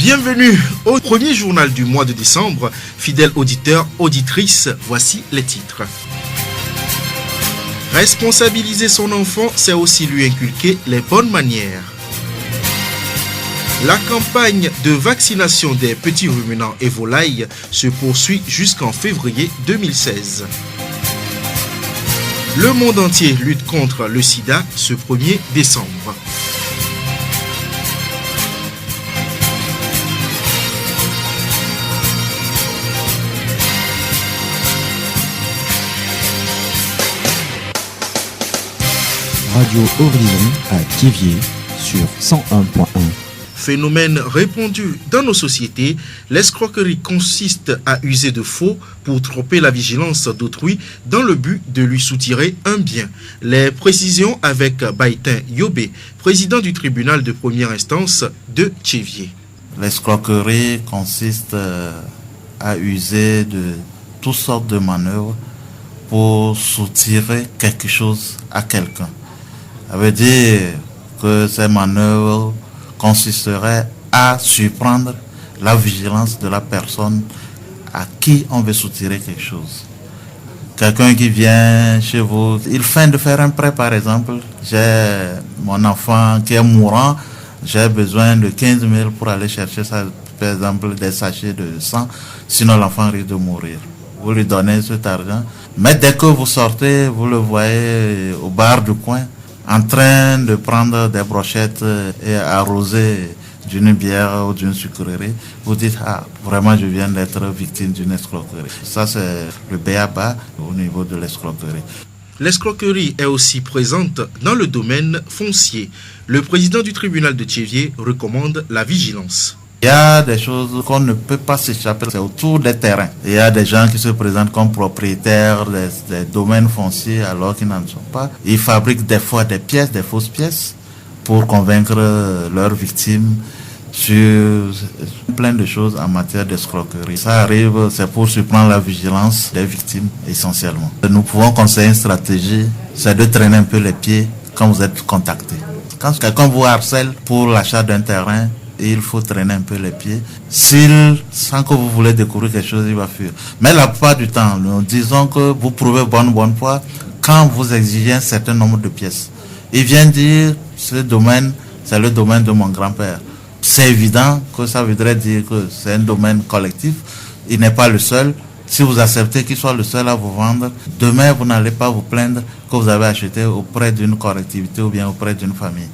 Bienvenue au premier journal du mois de décembre. Fidèles auditeurs, auditrices, voici les titres. Responsabiliser son enfant, c'est aussi lui inculquer les bonnes manières. La campagne de vaccination des petits ruminants et volailles se poursuit jusqu'en février 2016. Le monde entier lutte contre le sida ce 1er décembre. Radio Horizon à Thiéviers sur 101.1. Phénomène répandu dans nos sociétés, l'escroquerie consiste à user de faux pour tromper la vigilance d'autrui dans le but de lui soutirer un bien. Les précisions avec Baitin Yobé, président du tribunal de première instance de Thiéviers. L'escroquerie consiste à user de toutes sortes de manœuvres pour soutirer quelque chose à quelqu'un. Ça veut dire que ces manœuvres consisteraient à surprendre la vigilance de la personne à qui on veut soutirer quelque chose. Quelqu'un qui vient chez vous, il feint de faire un prêt par exemple. J'ai mon enfant qui est mourant, j'ai besoin de 15 000 pour aller chercher ça, par exemple des sachets de sang, sinon l'enfant risque de mourir. Vous lui donnez cet argent, mais dès que vous sortez, vous le voyez au bar du coin, en train de prendre des brochettes et arroser d'une bière ou d'une sucrerie, vous dites, vraiment je viens d'être victime d'une escroquerie. Ça c'est le b.a.-ba au niveau de l'escroquerie. L'escroquerie est aussi présente dans le domaine foncier. Le président du tribunal de Thiéviers recommande la vigilance. Il y a des choses qu'on ne peut pas s'échapper, c'est autour des terrains. Il y a des gens qui se présentent comme propriétaires des domaines fonciers alors qu'ils n'en sont pas. Ils fabriquent des fois des pièces, des fausses pièces pour convaincre leurs victimes sur plein de choses en matière d'escroquerie. Ça arrive, c'est pour surprendre la vigilance des victimes essentiellement. Nous pouvons conseiller une stratégie, c'est de traîner un peu les pieds quand vous êtes contacté. Quand quelqu'un vous harcèle pour l'achat d'un terrain, il faut traîner un peu les pieds. Sans que vous voulez découvrir quelque chose, il va fuir. Mais la plupart du temps, nous disons que vous prouvez bonne foi quand vous exigez un certain nombre de pièces. Il vient dire, ce domaine, c'est le domaine de mon grand-père. C'est évident que ça voudrait dire que c'est un domaine collectif. Il n'est pas le seul. Si vous acceptez qu'il soit le seul à vous vendre, demain, vous n'allez pas vous plaindre que vous avez acheté auprès d'une collectivité ou bien auprès d'une famille.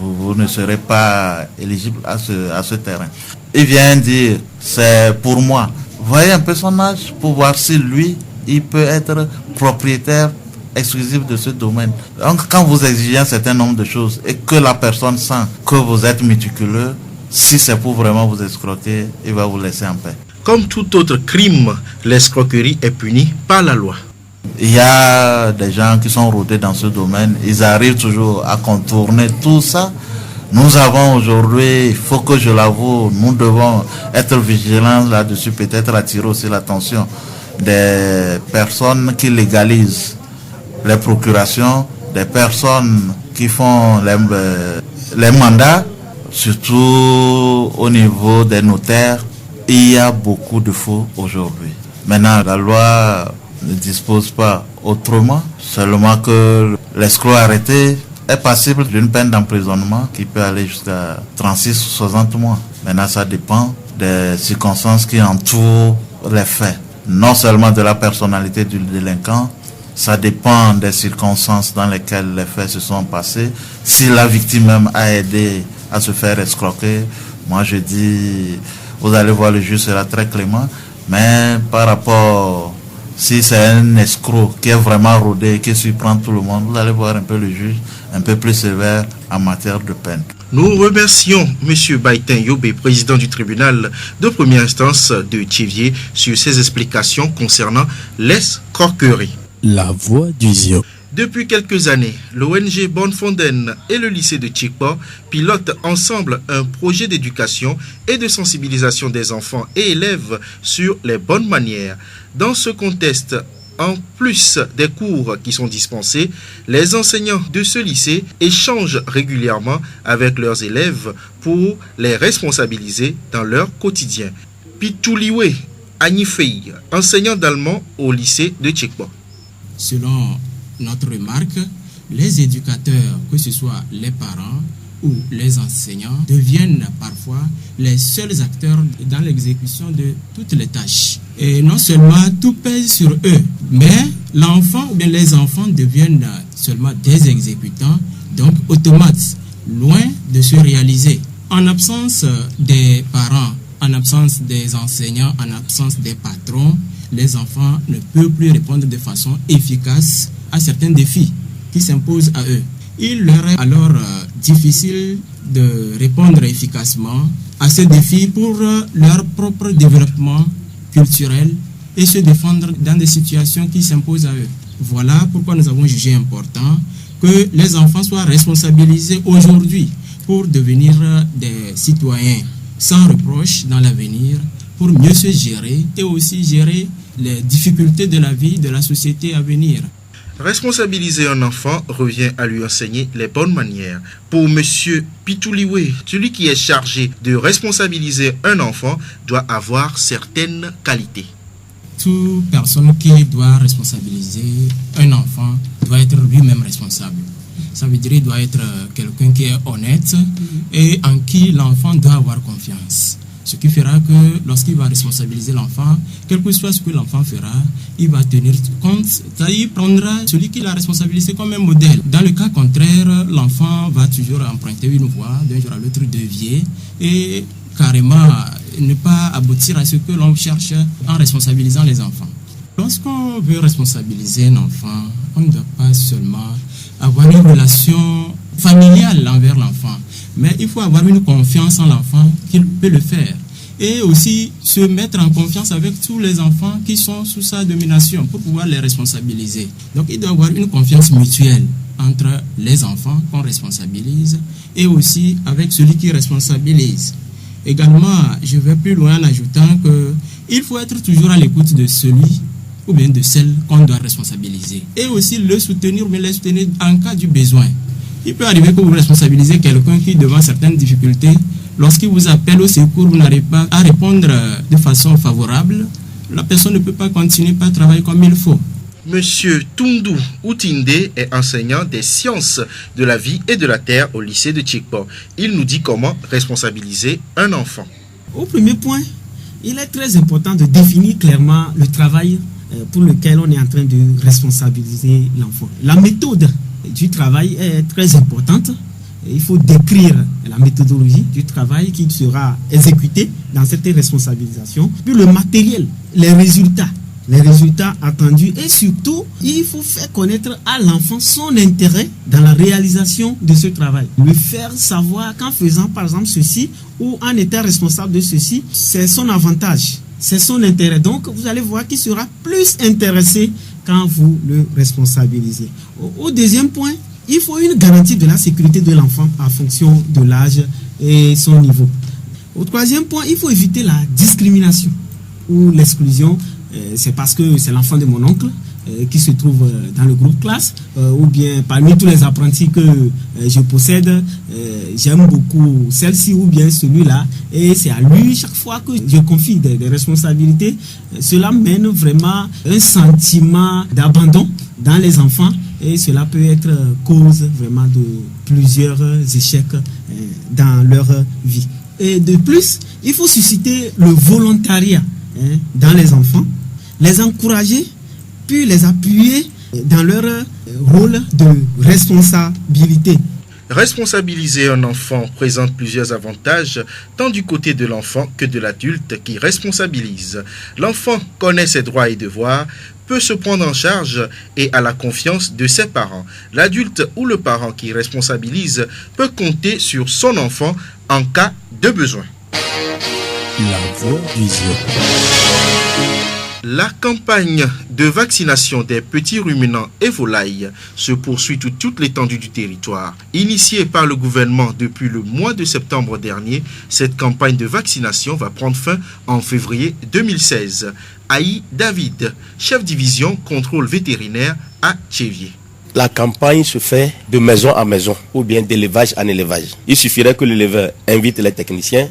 Vous ne serez pas éligible à ce terrain. Il vient dire, c'est pour moi. Voyez un peu son âge pour voir si lui, il peut être propriétaire exclusif de ce domaine. Donc, quand vous exigez un certain nombre de choses et que la personne sent que vous êtes méticuleux, si c'est pour vraiment vous escroquer, il va vous laisser en paix. Comme tout autre crime, l'escroquerie est punie par la loi. Il y a des gens qui sont rodés dans ce domaine, ils arrivent toujours à contourner tout ça. Nous avons aujourd'hui, il faut que je l'avoue, nous devons être vigilants là-dessus, peut-être attirer aussi l'attention des personnes qui légalisent les procurations, des personnes qui font les mandats, surtout au niveau des notaires. Il y a beaucoup de faux aujourd'hui. Maintenant, la loi ne dispose pas autrement, seulement que l'escroc arrêté est passible d'une peine d'emprisonnement qui peut aller jusqu'à 36 ou 60 mois. Maintenant, ça dépend des circonstances qui entourent les faits. Non seulement de la personnalité du délinquant, ça dépend des circonstances dans lesquelles les faits se sont passés. Si la victime même a aidé à se faire escroquer, moi je dis, vous allez voir, le juge sera très clément, mais par rapport... Si c'est un escroc qui est vraiment rodé, qui surprend tout le monde, vous allez voir un peu le juge un peu plus sévère en matière de peine. Nous remercions M. Baitin Yobé, président du tribunal de première instance de Thiéviers, sur ses explications concernant l'escroquerie. La voix du Zion. Depuis quelques années, l'ONG Bonfonden et le lycée de Tchikpa pilotent ensemble un projet d'éducation et de sensibilisation des enfants et élèves sur les bonnes manières. Dans ce contexte, En plus des cours qui sont dispensés, les enseignants de ce lycée échangent régulièrement avec leurs élèves pour les responsabiliser dans leur quotidien. Pitouliwe Agnifei, enseignant d'allemand au lycée de Tchekbo. Selon notre remarque, les éducateurs, que ce soit les parents ou les enseignants, deviennent parfois les seuls acteurs dans l'exécution de toutes les tâches. Et non seulement tout pèse sur eux, mais l'enfant ou bien les enfants deviennent seulement des exécutants, donc automates, loin de se réaliser. En absence des parents, en absence des enseignants, en absence des patrons, les enfants ne peuvent plus répondre de façon efficace à certains défis qui s'imposent à eux. Il leur est alors difficile de répondre efficacement à ces défis pour leur propre développement culturel et se défendre dans des situations qui s'imposent à eux. Voilà pourquoi nous avons jugé important que les enfants soient responsabilisés aujourd'hui pour devenir des citoyens sans reproche dans l'avenir, pour mieux se gérer et aussi gérer les difficultés de la vie, de la société à venir. Responsabiliser un enfant revient à lui enseigner les bonnes manières. Pour M. Pitouliwe, celui qui est chargé de responsabiliser un enfant doit avoir certaines qualités. Toute personne qui doit responsabiliser un enfant doit être lui-même responsable. Ça veut dire qu'il doit être quelqu'un qui est honnête et en qui l'enfant doit avoir confiance. Ce qui fera que lorsqu'il va responsabiliser l'enfant, quel que soit ce que l'enfant fera, il va tenir compte, c'est-à-dire il prendra celui qui l'a responsabilisé comme un modèle. Dans le cas contraire, l'enfant va toujours emprunter une voie, d'un jour à l'autre dévier et carrément ne pas aboutir à ce que l'on cherche en responsabilisant les enfants. Lorsqu'on veut responsabiliser un enfant, on ne doit pas seulement avoir une relation familiale envers l'enfant, mais il faut avoir une confiance en l'enfant qu'il peut le faire. Et aussi se mettre en confiance avec tous les enfants qui sont sous sa domination pour pouvoir les responsabiliser. Donc il doit y avoir une confiance mutuelle entre les enfants qu'on responsabilise et aussi avec celui qui responsabilise. Également, je vais plus loin en ajoutant qu'il faut être toujours à l'écoute de celui ou bien de celle qu'on doit responsabiliser. Et aussi le soutenir ou bien les soutenir en cas du besoin. Il peut arriver que vous responsabilisez quelqu'un qui, devant certaines difficultés, lorsqu'il vous appelle au secours, vous n'arrivez pas à répondre de façon favorable, la personne ne peut pas continuer à travailler comme il faut. Monsieur Tundu Utinde est enseignant des sciences de la vie et de la terre au lycée de Tchekbo. Il nous dit comment responsabiliser un enfant. Au premier point, il est très important de définir clairement le travail pour lequel on est en train de responsabiliser l'enfant. La méthode du travail est très importante. Il faut décrire la méthodologie du travail qui sera exécuté dans cette responsabilisation, puis le matériel, les résultats attendus et surtout, il faut faire connaître à l'enfant son intérêt dans la réalisation de ce travail. Lui faire savoir qu'en faisant par exemple ceci ou en étant responsable de ceci, c'est son avantage, c'est son intérêt. Donc vous allez voir qu'il sera plus intéressé quand vous le responsabilisez. Au deuxième point, il faut une garantie de la sécurité de l'enfant en fonction de l'âge et son niveau. Au troisième point, il faut éviter la discrimination ou l'exclusion. C'est parce que c'est l'enfant de mon oncle qui se trouve dans le groupe classe ou bien parmi tous les apprentis que je possède, j'aime beaucoup celle-ci ou bien celui-là et c'est à lui chaque fois que je confie des responsabilités. Cela mène vraiment un sentiment d'abandon dans les enfants et cela peut être cause vraiment de plusieurs échecs dans leur vie. Et de plus, il faut susciter le volontariat dans les enfants, les encourager, puis les appuyer dans leur rôle de responsabilité. Responsabiliser un enfant présente plusieurs avantages, tant du côté de l'enfant que de l'adulte qui responsabilise. L'enfant connaît ses droits et devoirs, peut se prendre en charge et a la confiance de ses parents. L'adulte ou le parent qui responsabilise peut compter sur son enfant en cas de besoin. La voix du Zion. La campagne de vaccination des petits ruminants et volailles se poursuit sur toute l'étendue du territoire. Initiée par le gouvernement depuis le mois de septembre dernier, cette campagne de vaccination va prendre fin en février 2016. Aïe David, chef division contrôle vétérinaire à Tchévier. La campagne se fait de maison en maison ou bien d'élevage en élevage. Il suffirait que l'éleveur invite les techniciens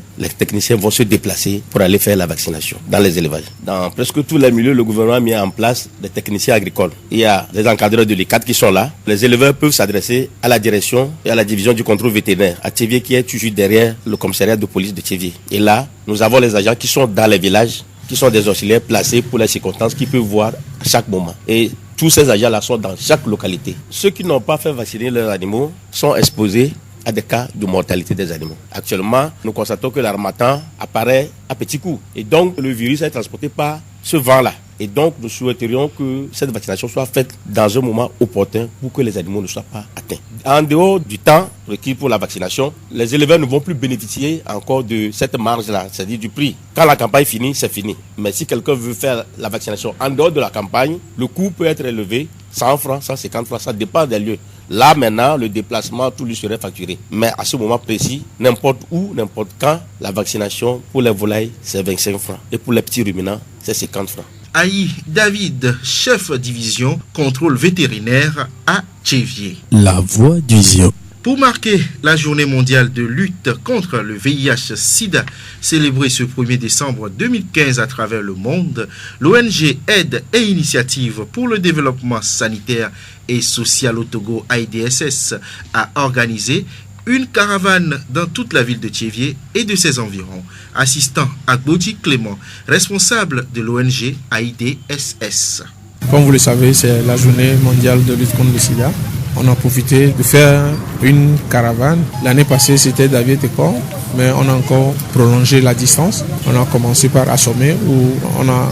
vont se déplacer pour aller faire la vaccination dans les élevages. Dans presque tous les milieux, le gouvernement a mis en place des techniciens agricoles. Il y a des encadreurs de l'ICAT qui sont là. Les éleveurs peuvent s'adresser à la direction et à la division du contrôle vétérinaire à Tchévier qui est toujours derrière le commissariat de police de Tchévier. Et là, nous avons les agents qui sont dans les villages, qui sont des auxiliaires placés pour les circonstances qu'ils peuvent voir à chaque moment. Et tous ces agents-là sont dans chaque localité. Ceux qui n'ont pas fait vacciner leurs animaux sont exposés à des cas de mortalité des animaux. Actuellement, nous constatons que l'harmattan apparaît à petits coups. Et donc, le virus est transporté par ce vent-là. Et donc, nous souhaiterions que cette vaccination soit faite dans un moment opportun pour que les animaux ne soient pas atteints. En dehors du temps requis pour la vaccination, les éleveurs ne vont plus bénéficier encore de cette marge-là, c'est-à-dire du prix. Quand la campagne finit, c'est fini. Mais si quelqu'un veut faire la vaccination en dehors de la campagne, le coût peut être élevé, 100 francs, 150 francs, ça dépend des lieux. Là, maintenant, le déplacement, tout lui serait facturé. Mais à ce moment précis, n'importe où, n'importe quand, la vaccination pour les volailles, c'est 25 francs. Et pour les petits ruminants, c'est 50 francs. Aïe David, chef division contrôle vétérinaire à Tchévier. La voix du Zion. Pour marquer la journée mondiale de lutte contre le VIH-Sida, célébrée ce 1er décembre 2015 à travers le monde, l'ONG Aide et Initiative pour le développement sanitaire et social au Togo, AIDSS, a organisé une caravane dans toute la ville de Tchévier et de ses environs. Assistant Agboji Clément, responsable de l'ONG AIDSS. Comme vous le savez, c'est la journée mondiale de lutte contre le sida. On a profité de faire une caravane. L'année passée, c'était Davier-Tekor, mais on a encore prolongé la distance. On a commencé par Assomé, où on a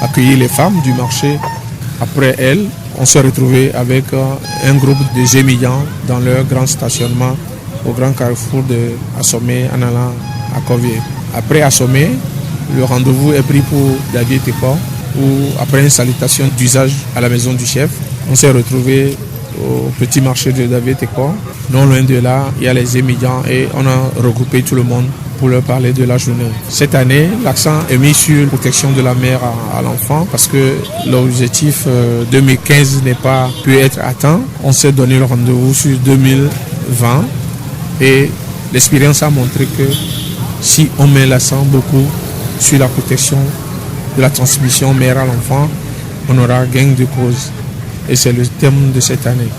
accueilli les femmes du marché. Après elles, on s'est retrouvé avec un groupe de Gémillans dans leur grand stationnement au grand carrefour de Assomé en allant à Kovier. Après Assomé, le rendez-vous est pris pour Davier-Tekor, où après une salutation d'usage à la maison du chef, on s'est retrouvé au petit marché de Davier-Tekor. Non loin de là, il y a les émigrants et on a regroupé tout le monde pour leur parler de la journée. Cette année, l'accent est mis sur la protection de la mère à l'enfant parce que l'objectif 2015 n'est pas pu être atteint. On s'est donné le rendez-vous sur 2020 et l'expérience a montré que si on met l'accent beaucoup sur la protection de la transmission mère à l'enfant, on aura gain de cause. Et c'est le thème de cette année.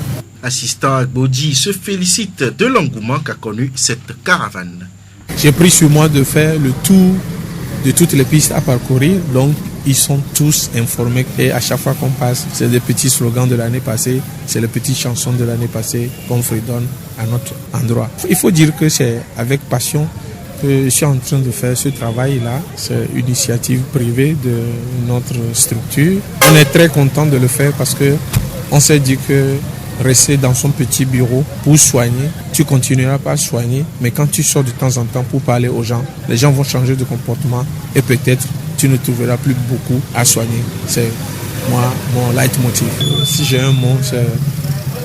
Assistant Agboji se félicite de l'engouement qu'a connu cette caravane. J'ai pris sur moi de faire le tour de toutes les pistes à parcourir, donc ils sont tous informés et à chaque fois qu'on passe, c'est des petits slogans de l'année passée, c'est les petites chansons de l'année passée qu'on fredonne à notre endroit. Il faut dire que c'est avec passion que je suis en train de faire ce travail-là. C'est une initiative privée de notre structure. On est très content de le faire parce que on s'est dit que rester dans son petit bureau pour soigner, tu continueras pas à soigner, mais quand tu sors de temps en temps pour parler aux gens, les gens vont changer de comportement et peut-être tu ne trouveras plus beaucoup à soigner. C'est moi, mon leitmotiv. Si j'ai un mot, c'est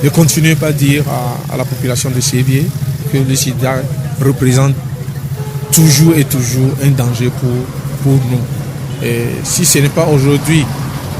de continuer à dire à la population de Tchévier que le sida représente toujours et toujours un danger pour nous. Et si ce n'est pas aujourd'hui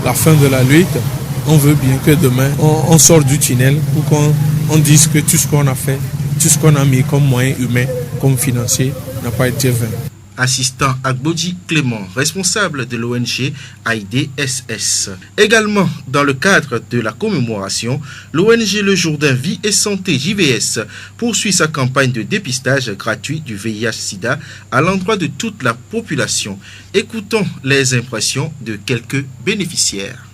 la fin de la lutte, on veut bien que demain, on sorte du tunnel pour qu'on dise que tout ce qu'on a fait, tout ce qu'on a mis comme moyen humain, comme financier, n'a pas été vain. Assistant Agboji Clément, responsable de l'ONG AIDSS. Également, dans le cadre de la commémoration, l'ONG Le Jourdain Vie et Santé JVS poursuit sa campagne de dépistage gratuit du VIH-Sida à l'endroit de toute la population. Écoutons les impressions de quelques bénéficiaires.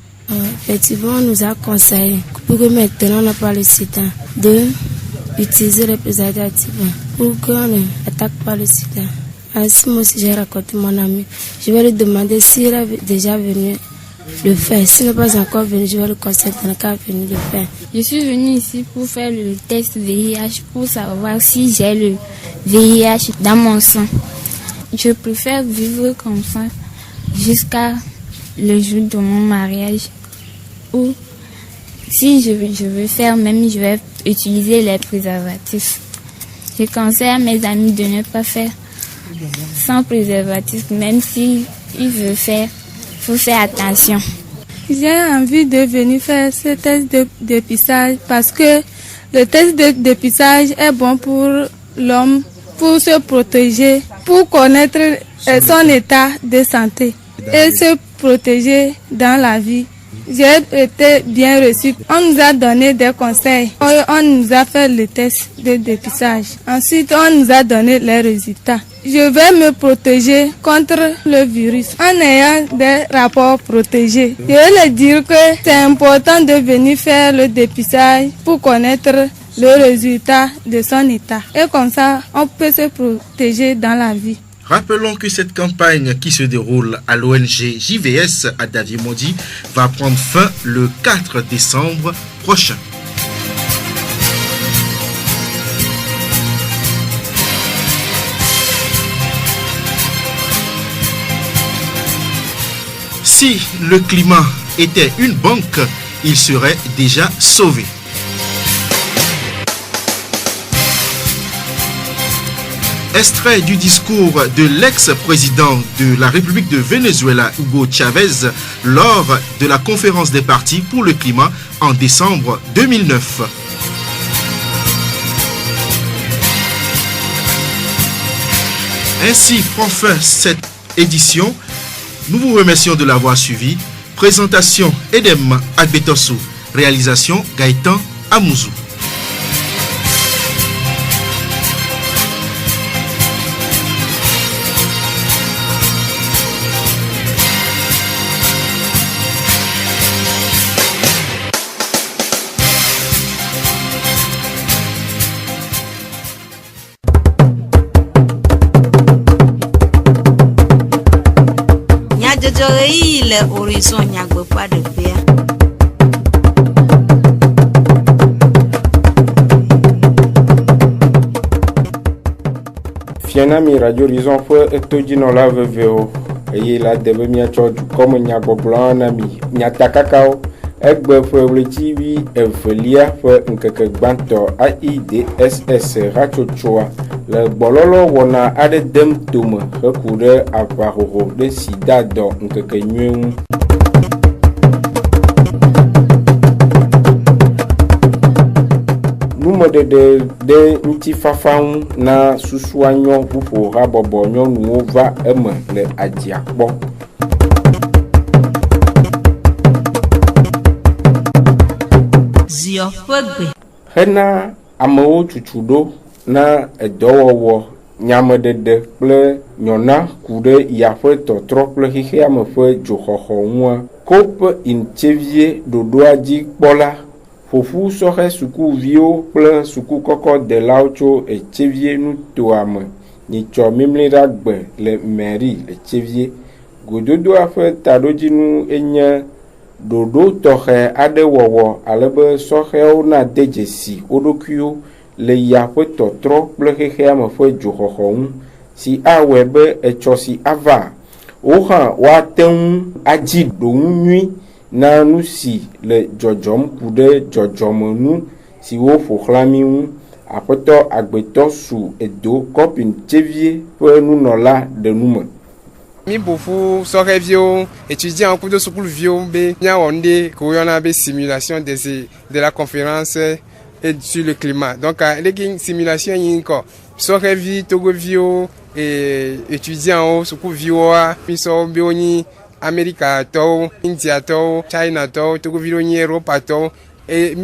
Effectivement, on nous a conseillé pour que maintenant on n'a pas le sida d'utiliser les préservatifs pour qu'on n'attaque pas le sida. Ainsi, moi aussi j'ai raconté mon ami. Je vais lui demander s'il est déjà venu le faire. S'il n'est pas encore venu, je vais le conseiller dans le cas venu le faire. Je suis venue ici pour faire le test VIH pour savoir si j'ai le VIH dans mon sang. Je préfère vivre comme ça jusqu'à le jour de mon mariage. Ou si je veux faire, même je vais utiliser les préservatifs. Je conseille à mes amis de ne pas faire sans préservatif, même si ils veulent faire, il faut faire attention. J'ai envie de venir faire ce test de dépistage parce que le test de dépistage est bon pour l'homme, pour se protéger, pour connaître son état de santé et se protéger dans la vie. J'ai été bien reçue. On nous a donné des conseils. On nous a fait le test de dépistage. Ensuite, on nous a donné les résultats. Je vais me protéger contre le virus en ayant des rapports protégés. Je veux le dire que c'est important de venir faire le dépistage pour connaître le résultat de son état. Et comme ça, on peut se protéger dans la vie. Rappelons que cette campagne qui se déroule à l'ONG JVS à Davimodi va prendre fin le 4 décembre prochain. Si le climat était une banque, il serait déjà sauvé. Extrait du discours de l'ex-président de la République de Venezuela, Hugo Chavez, lors de la conférence des partis pour le climat en décembre 2009. Ainsi prend fin cette édition. Nous vous remercions de l'avoir suivi. Présentation Edem Agbetosu. Réalisation Gaëtan Amouzou. Le horizon nyagbe pas de paix. Fianami radio horizon fo etojino la veveo eye la debe miacho comme nyagbo nami nyatakakao egbe fo wletivi evelia fo nkeke gbanto AIDS rachochoa le gbololo wona ade dem tome hekude avahoho de sida do nkeke nyu numode de ntifafaun na susuanyo pupo rabobo nyonu va eme le adiakpo Zio fegbe hena amewo tutudo na edowowo nyamedede kple nyona ku ɖe yaƒe tɔtrɔ kple xexea me ƒe dzoxɔxɔ ŋua kope intevie ɖoɖoa dzi kpɔla ƒoƒu sɔxe sukuviwo kple sukukɔkɔdelawo tso etsevie nutoa me nyitsɔ mimli ɖa gbe le meri etsevie gododoa ƒe taɖodzinu enye ɖoɖo tɔxɛ aɖe wɔwɔ alebe sɔxewo na de dzesi wo ɖokuiwo le yaƒe tɔtrɔ kple xexea me ƒe dzoxɔxɔ ŋu si awɔe be etsɔ si ava wo hã woate ŋu adzi ɖoŋu nyui na nu si le dzɔdzɔm ku ɖe dzɔdzɔmenu siwo ƒo xlã mi ŋu. Aƒetɔ agbetɔ su edo kɔpin tsevie ƒe nunɔla ɖe nume. Mi bofu sɔhɛviwo étudiants kudo sukuviwo be miawɔ nu ɖe ko woyɔna be simulation de la conférence et sur le climat. Donc leki simulation yi ŋkɔ sɔhɛvi togoviwo étudiants sukuviwo mi sɔ be wonyi Amerikatɔwo, Indiatɔwo, Chinatɔwo, togoviwo nyi Europatɔwo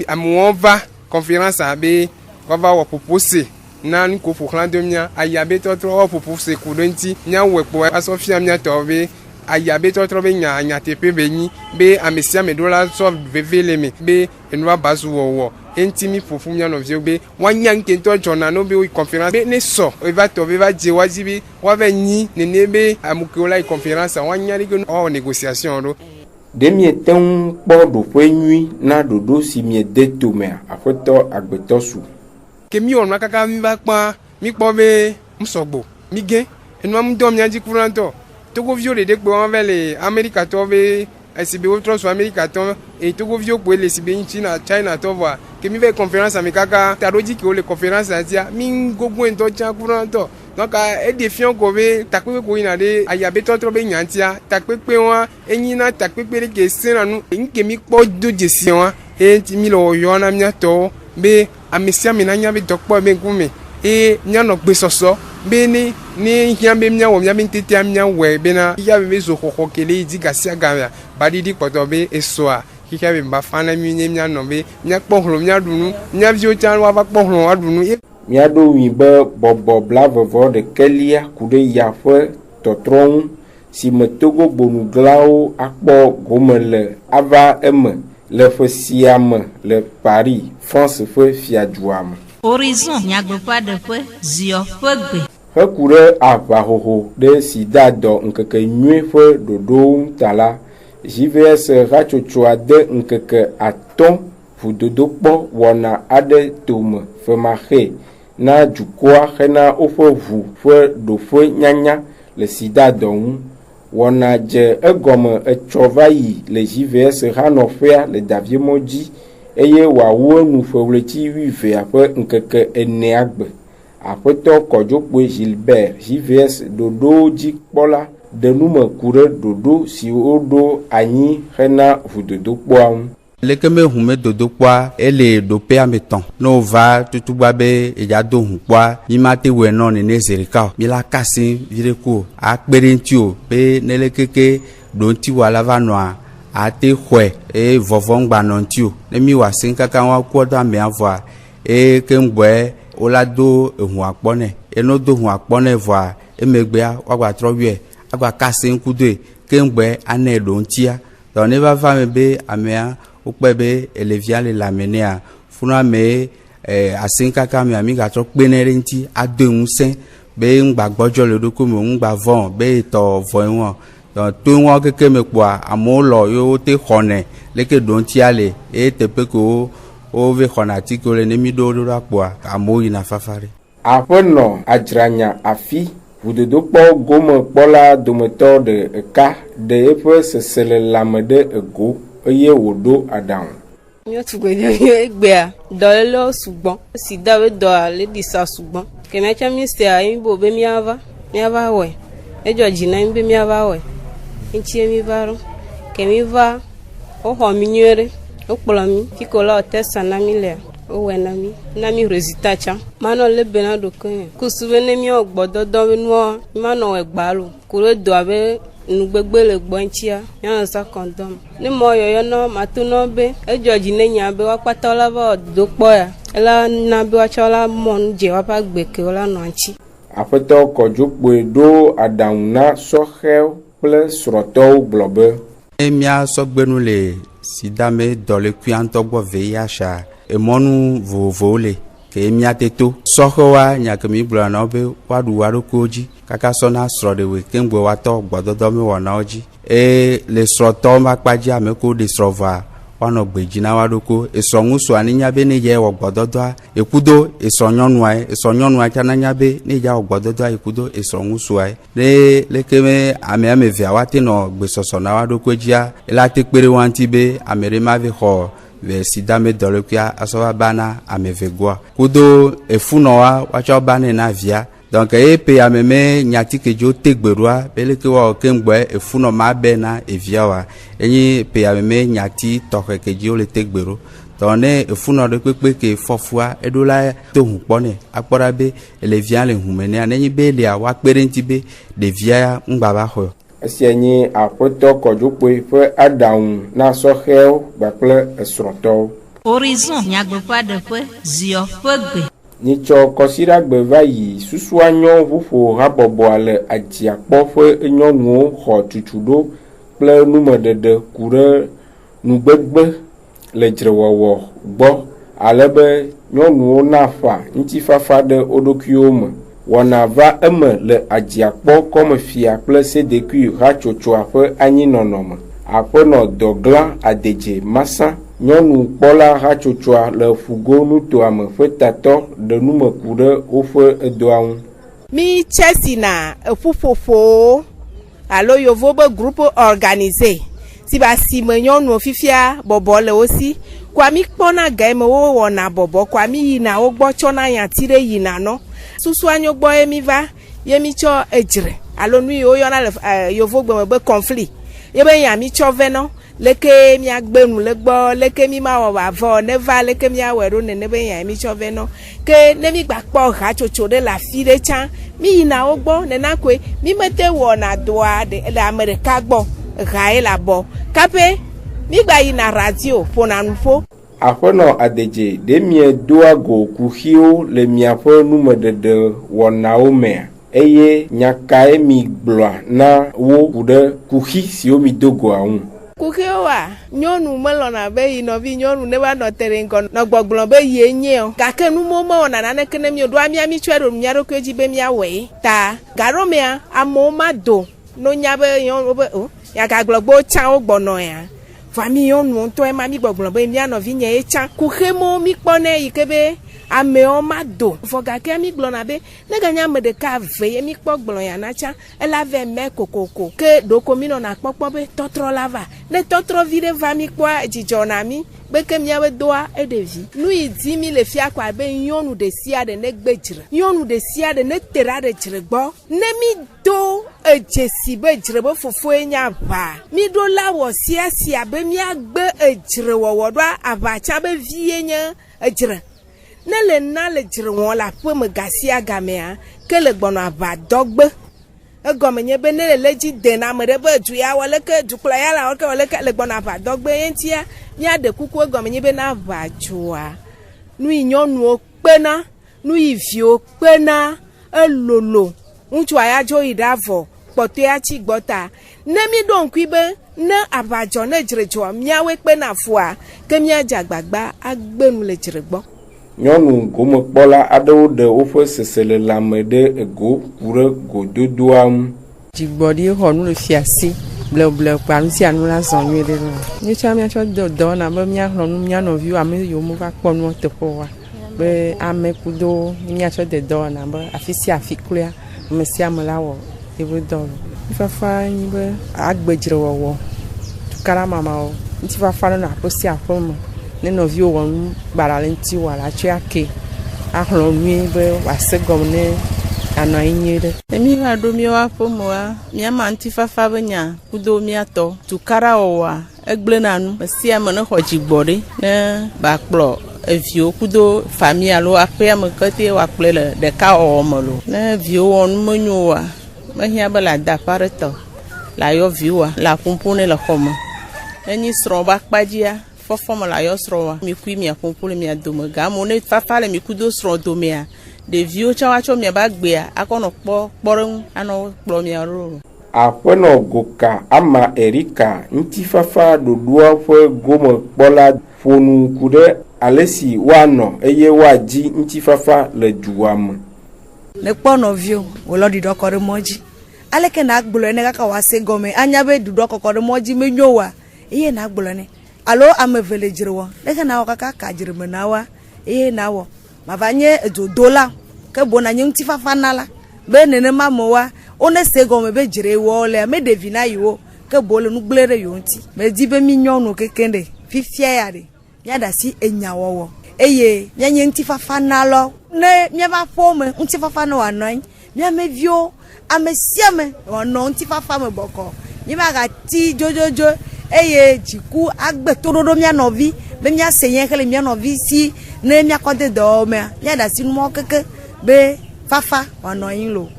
amewo va conférence abe wava wɔ propose na nuko ƒoxlã do mía ayabe tɔtrɔ wɔ ƒoƒo ku ɖe ŋuti míawɔe kpɔ asɔfia míatɔ be ayabe tɔtrɔ be nyateƒe be nyi be ame sia ame ɖo la sɔ veve le me be enua bazu wɔwɔ eŋuti mi ƒoƒu mía nɔviwo be woanya ŋketɔ dzɔna no be wo conférence be ne sɔ eva tɔ be va dze woadzi be woava nyi nene be ame kewo la yi conférence woanya ɖe ke wɔwɔ négociation ɖo. Ɖe miete ŋu kpɔ ɖoƒe nyui na ɖoɖo si miede tomea aƒetɔ agbetɔ su. Ke mi wɔ nua kaka mi va kpã mi kpɔ be musɔgbɔ mi gẽ enua mu dɔ mía dzi kurantɔ togoviwo ɖeɖe kpe wɔn va le Amerikatɔwo be esibe wotro so America ton et Togo vio pour les sibe China to voir que mi fait conférence avec kaka taroji ki o le conférence atia mi gogo en to chan courant to donc e défiant ko be takpe ko ina de ayabe to be nyantia takpe wa enyina takpe ke senanu nke mi po do jesi wa e ti mi lo yo na mi to be amisia mi na nya be dokpo be gumi e nya no gbe soso be ni hiambe mnya wo mnya be tete mnya we be na ya be zo khokho kele di gasia ga ba di poto be esoa kika be ba fana mi mnya no be mnya kpohlo mnya dunu mnya vio chan wa ba kpohlo adunu miado wibe bobo blavovo de kelia kude yafe totron si metogo bonu glao akpo gomele ava le fesiam le Paris France fe fiadouam Horizon nyagbepa de fe zio fegbe Hekure avahoho de sida do nkeke nyue fe dodo tala JVS rachochoa de nkeke aton fudodo po wana ade tome fe mahe na jukua hena ofe vu fe do fe nyanya le sida don wana je egome echovayi le JVS hanofea le davie moji eye wawo nu fewleti wive ape nkeke eneagbe apeto kojokwe Gilbert JVS dodo jikpola denume kure dodo si odo anyi hena vudodo poam lekeme hume dodo kwa ele dope ameton no va tutuba be ejado hu kwa imate we no ne zerika mila kasi vireko akperentio be nelekeke donti wala vanwa ate hwe e vovongba nontio nemi wa sinkaka wa kwodo ame avwa e kemgbe olado ehun apone enodo hun apone vwa emegbea wagba trowie agba kasi nkude kemgbe ane dontia don ne va va be amea ukpebe elevia le lamenea funa me asinkaka mi amiga to penerenti adunsen be ngbagbojo le doko mo ngbavon be to voin don to won keke me kwa amolo yo te khone leke donti ale e te peko o ve khonati ko le nemi do do kwa amoyi na fafare afono ajranya afi vudodo po gomo pola domotor de ka de efe sesele lamede ego oye wodo adam mi o tu gbe egbe a dolo sugbon si dawe do ale disa sugbon keme cha mi se ayin bo be mi ava we ejo jina mi be mi ava we nchi mi baro kemi va o ho mi nyere o polo mi kikola o testa na mi le o we na mi resultat cha mano le bena do kan kusube ne mi ogbodo do nu mano we gbalu kuro do abe nugbegbe le gbonchia yana sa condom ni mo yoyo no matuno be ejoji ne nya be wa patola ba dokpo ya ela na be wa chola mon je wa pa gbeke ola no anchi afeto kojukwe do adamna sohel ple sroto globe emia sogbenu le sidame dole kwianto gbo VIH emonu vovole ke emia teto sohowa nyakemi bla na be wadu waro koji kaka sona sro de we kengwe wato gbododo mi wona oji le sro to makpaji ameko de srova wano gbeji na wadoko esonwusu aninya be ne ye ogbododo ekudo esonyonu a chananya be ne ja ogbododo ekudo esonwusu ai le keme ame via wate no gbesoso na wadoko jia elate pere wanti be amere ma ve ho ve sidame dolokia asoba bana amevegwa kudo efunowa wacho bana na via donc pe ameme nyati kejo tegberua beleke wa kemgbe efuno ma be na eviawa enyi pe ameme nyati toke kejo le tegbero donne efuno de pepe ke fofua edola to hunpone akpora be elevia le humene anyi be le awa perenti be de via ngbaba ho asienyi apoto kojukwe fe adaun na sohel bakle esroto Horizon nyagbepa de fe zio fegbe Nicho kosira gbeva yi susu anyo vufo habobo ale ajiakpo fe enyonu ho tutudo ple numedede kure nugbegbe le jrewowo gbo alebe nyonu nafa ntifafa de odokiome wana va eme le ajiakpo comme fia ple CDQ hachocho afe anyi nonome apono dogla adeje masa nyɔnu kpɔla hatsotsoa le fugo nuto ame fetato de numeku ɖe woƒe edoa ŋu. Mi Chelsea na eƒuƒoƒo alo yovo be groupe organisé si ba si me nyɔnu fifia bɔbɔ le wo si kwa mi kpɔna ga me wo wɔna bɔbɔ kwa mi yina wo gbɔ tsɔna yati ɖe yina nɔ susu anyo gbɔ ye mi va ye mi tsɔ edzre alo nu yi wo yɔna le yovo gbeme be conflit ye be nya mi tsɔ vɛ nɔ leke mi agbenu le gbɔ leke mi ma wɔ avɔ ne va leke mi awɔ ɖo nene be nya mi tsɔ vɛ nɔ ke ne mi gba kpɔ hatsotso ɖe le afi ɖe tsã mi yina wo gbɔ nena koe mi mete wɔna doa le ame ɖeka gbɔ ha ye la bɔ kape mi gba yina radio ƒona nu ƒo. Aƒenɔ Adedze ɖe miedoa go kuxiwo le miaƒe numeɖeɖe wɔnawo mea eye nyakae mi gblɔa na wo ku ɖe kuxi siwo mi do goa ŋu. Kuxiwoa nyɔnu melɔna be yi nɔvi nyɔnu ne va nɔ te ɖe ŋgɔ nɔ gbɔgblɔ be yie nye o gake numo mewɔna naneke ne mio ɖoa mia mi tsɔe ɖo mia ɖokui dzi be miawɔe ta gaɖomea amewo ma do no nya be nyɔnu be o nyagagblɔ gbe wotsã wo gbɔnɔ ya fami nyɔnu ŋutɔ ma mi gbɔgblɔ be mia nɔvi nye ye tsã kuxemo mi kpɔnɛ yi ke be amewo ma do vɔ gake mi gblɔna be ne ganye ame ɖeka ve ye mi kpɔ gblɔ ya na tsã ela vɛ mɛ kokoko ke ɖoko mi nɔna kpɔkpɔ be tɔtrɔ la va ne tɔtrɔ vi ɖe va mi kpɔa dzidzɔ na mi be ke miabe doa eɖevi nu yi di mi le fia kɔ abe nyɔnu ɖe sia ɖe ne gbe dzre nyɔnu ɖe sia ɖe ne te ɖa ɖe dzre gbɔ ne mi do edzesi be dzre be fofoe nya ʋa mi ɖo la wɔ sia be miagbe edzre wɔwɔ ɖoa aʋa tsã be vie nye edzre ne le na le dzre wɔn le aƒe me gasia gamea ke le gbɔnɔ aʋadɔgbe egɔme nye be ne le dzi de na ame ɖe be du ya wɔ leke dukplɔ ya la wɔ leke le gbɔnɔ aʋadɔgbe ye ŋutia míaɖe kuku egɔme nye be na aʋa dzoa nu yi nyɔnuwo kpena nu yi viwo kpena elolo ŋutsua ya dzo yi ɖe avɔ kpɔtɔe tsi gbɔ ta ne mi ɖo ŋkui be ne aʋadzɔ ne dzre dzɔa míawoe kpena fua ke míadze agbagba agbe nu le dzre gbɔ. Nyɔnu gomekpɔla aɖewo ɖe woƒe seselelame ɖe ego ku ɖe gododoa ŋu. Dzigbɔɖi xɔ nu le fiasi bleble kpa nu sia nu la zɔ nyuie ɖe no. Míetsɔ míatsɔ dɔ wɔna be míaxlɔ nu mía nɔviwo ame yiwo meva kpɔ nu teƒe wa be ame kudo míatsɔ de dɔ wɔna be afi sia afi kloa ame sia ame la wɔ ebe dɔ. Nufafa nyi be agbedzre wɔwɔ tukara mamawo ŋutifafa ɖe aƒe sia aƒe me. Ne nɔviwo wɔ nu gbara le ŋuti wɔ la tsɔ ake axlɔ nyuie be wòase gɔme ne anɔ anyi nyuie ɖe. Ne mi va ɖo míawo aƒemea míama ŋutifafa be nya kudo míatɔ tukara wɔwɔa egblẽna nu me sia me ne xɔ dzigbɔɖi ne bakplɔ eviwo kudo fami alo aƒea me kete woakplɔe le ɖeka wɔwɔ me lo. Ne viwo wɔ nu menyo oa mehiã be le ada ƒe aɖe tɔ le ayɔ viwoa le aƒoƒo ne le xɔ me. Enyi srɔ̃ be akpadzia fɔfɔ me la yɔ srɔ̃ wa mi kui mia ƒoƒo le mia dome gamo ne fafa le mi kudo srɔ̃ domea ɖeviwo tsã woatsɔ mia ba gbea akɔnɔ kpɔɖeŋu anɔ kplɔ mia ɖo. Aƒenɔ Goka Ama Erika ŋutifafa ɖoɖoa ƒe gomekpɔla ƒo nu ku ɖe ale si woanɔ eye woadzi ŋutifafa le dua me. Ne kpɔ nɔviwo wòlɔ ɖiɖɔ kɔ ɖe mɔ dzi aleke na gblɔe ne kaka wòase gɔme anya be ɖiɖɔ kɔkɔ ɖe mɔ dzi menyo wa eye na gblɔe ne alo ame eve le dzre wɔ leke na wɔ kaka ka dzre me na wa eye na wɔ mava nye edzodola ke bona nye ŋutifafa na la be nenema me wa wone se gɔme be dzre wɔ le me ɖevi na yiwo ke bo le nu gblẽ ɖe yiwo ŋuti medi be mi nyɔnu keke ɖe fifia ya ɖe míaɖe asi enyawɔwɔ eye míanye ŋutifafa na lɔ ne míava ƒome ŋutifafa ne wòanɔ anyi míameviwo ame sia ame wòanɔ ŋutifafa me bɔkɔ míagati dzodzodzo eye dziku agbe toɖoɖo mía nɔvi be míase nye xele mía nɔvi si ne míakɔ de dɔwɔmea míaɖe asi numɔ keke be fafa wòanɔ anyi lo.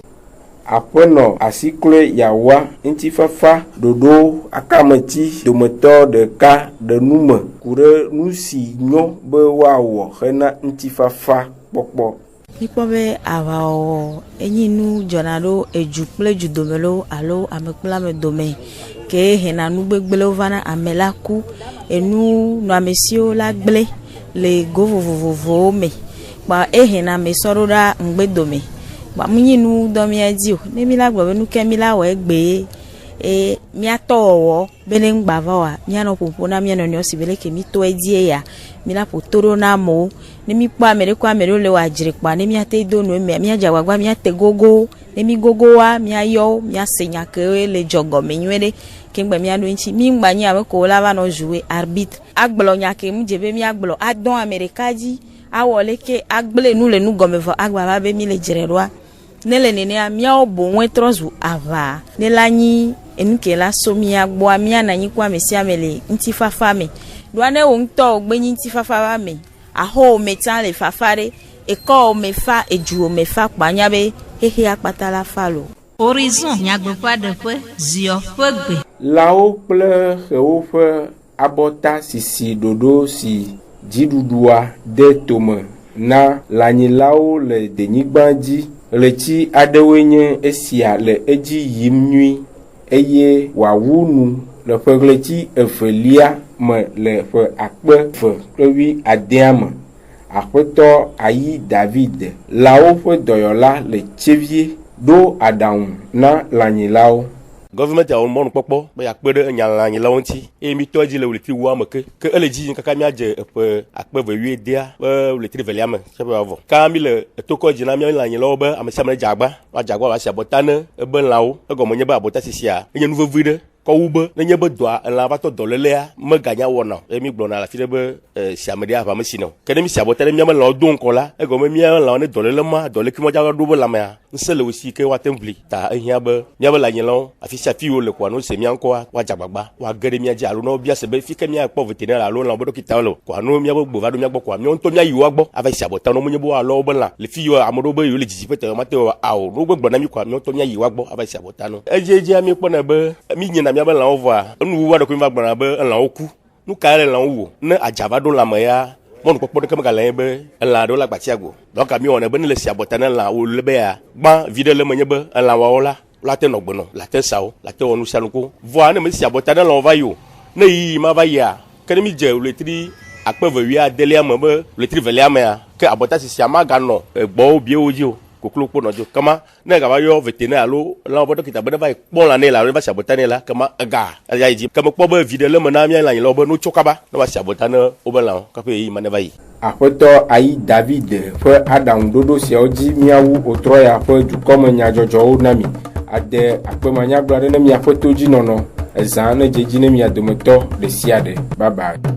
Aƒenɔ Asikloe Yawa ŋutifafa ɖoɖo akameti dometɔ ɖeka ɖe nume ku ɖe nu si nyo be woawɔ hena ŋutifafa kpɔkpɔ. Mikpɔ be aʋawɔwɔ enyi nu dzɔna ɖo edu kple dzudome lo alo ame kple ame dome ke hena nu gbegblẽwo va na ame la ku enu nɔamesiwo la gblẽ le go vovovowo me kpa ehena ame sɔ ɖo ɖa ŋgbe dome kpa munyi nu dɔ mía dzi o ne mi la gblɔ be nu ke mi la wɔ egbe míatɔ wɔwɔ be ne ŋgba va wa míanɔ ƒoƒo na mía nɔnɔewo si be leke mi tɔ edie ya mi la ƒo to ɖo na amewo ne mi kpɔ ame ɖe ko ame ɖewo le wɔ adzri kpɔa ne miate do nu emea miadze agbagba miate gogo ne mi gogo wa miayɔ miase nya ke le dzɔgɔme nyuie ɖe kemgbe miaɖo ŋuti mi ŋgba nyi ame ko la va nɔ jouer arbitre agblɔ nya ke mu dze be miagblɔ adɔ ame ɖeka dzi awɔ leke agble nu le nu gɔme vɔ agbava be mi le dzre ɖoa ne le nenea miawo boŋue trɔ zu aʋa ne la nyi enu ke la so mia gbɔa miana nyi ko ame sia ame le ŋutifafa me ɖoa ne wo ŋutɔ gbe nyi ŋutifafa va me aho me tsã le fafa ɖe ekɔ me fa edzu me fa kpanya be xexe akpata la fa lo. Horizon nyagbeƒa ɖeƒe ziɔ ƒe gbe. Lãwo kple xewo ƒe abɔta sisi ɖoɖo si dziɖuɖua de tome na lãnyilawo le denyigba dzi. Ɣleti aɖewoe nye esia le edzi yim nyui eye wòawu nu le ƒe ɣleti evelia me le ƒe akpe 2010 me. Aƒetɔ Ayi David lãwo ƒe dɔyɔla le Tsevie ɖo aɖaŋu na lãnyilawo. Government a wɔmɔ nukpɔkpɔ be yakpe ɖe enya lãnyilawo ŋuti eye mitɔ dzi le wòletri 10 me ke ele dzi kaka miadze eƒe akpe 2010 be wòletri 2 me tse be wòavɔ. Ka mi le etokɔ dzi na mia lãnyilawo be ame sia ame dze agba va si abɔta ne ebe lãwo egɔme nye be abɔta sisia enye nu vevi ɖe kɔwu be ne nye be dɔa elã va tɔ dɔlelea meganya wɔna eye mi gblɔna le afi ɖe be si ame ɖe aʋa me si nɔ ke ne mi si abɔta ne miame lãwo do ŋkɔ la egɔme mia lãwo ne dɔlele ma dɔlekui ma dza ɖo be lãmea ŋusẽ le wosi ke woate ŋu ʋli ta ehiã be miabe lãnyilawo afi sia afi wo le koa no se mia ŋkɔa woadze agbagba woage ɖe mia dzi alo ne wobia se be fi ke miakpɔ veterinaire alo lãwo be ɖɔkitawo le koa no miabe gbo va ɖo mia gbɔ koa miawo ŋutɔ miayi woa gbɔ ava si abɔta no menye be woalɔ wobe lã le fi yiwo ame ɖewo be yewo le dzidzi ƒe teƒe mate awɔ no gbe gblɔ na mi koa miawo ŋutɔ miayi woa gbɔ ava si abɔta no edzedzia mi kpɔna be mi nyina miabe lãwo vɔa nuwuwu aɖe ko mi va gblɔna be elãwo ku nu ka le lãwo wo ne adza va ɖo lãme ya mɔnukpɔkpɔ ɖeke megale nye be elã ɖewo le agbatia go donc mi wɔnɛ be ne le si abɔta ne lã wo le be ya gbã vi ɖe le menye be elã wɔwo la woate nɔ gbenɔ late sawo late wɔ nu sia nu ko vɔa ne me si abɔta ne lãwo va yi o ne yiyi ma va yia ke ne mi dze wòletri akpe 2010 me be wòletri 2 mea ke abɔta sisia maganɔ gbɔwo biewo dzi o koklo kpo nɔdzo kama ne gava yɔ veterinaire alo lãwo be ɖɔkita be ne va kpɔ lã ne la alo ne va si abɔta ne la kama ega eya yi dzi keme kpɔ be vi ɖe le me na mia lãnyilawo be no tso kaba ne va si abɔta ne wobe lãwo kaƒe yi ma ne va yi. Aƒetɔ Ayi David ƒe aɖaŋuɖoɖo siawo dzi miawu wòtrɔ ya ƒe dukɔme nyadzɔdzɔwo na mi ade akpemanyagblɔ aɖe ne miaƒe todzinɔnɔ ezã ne dzedzi ne mia dometɔ ɖe sia ɖe. Bye bye.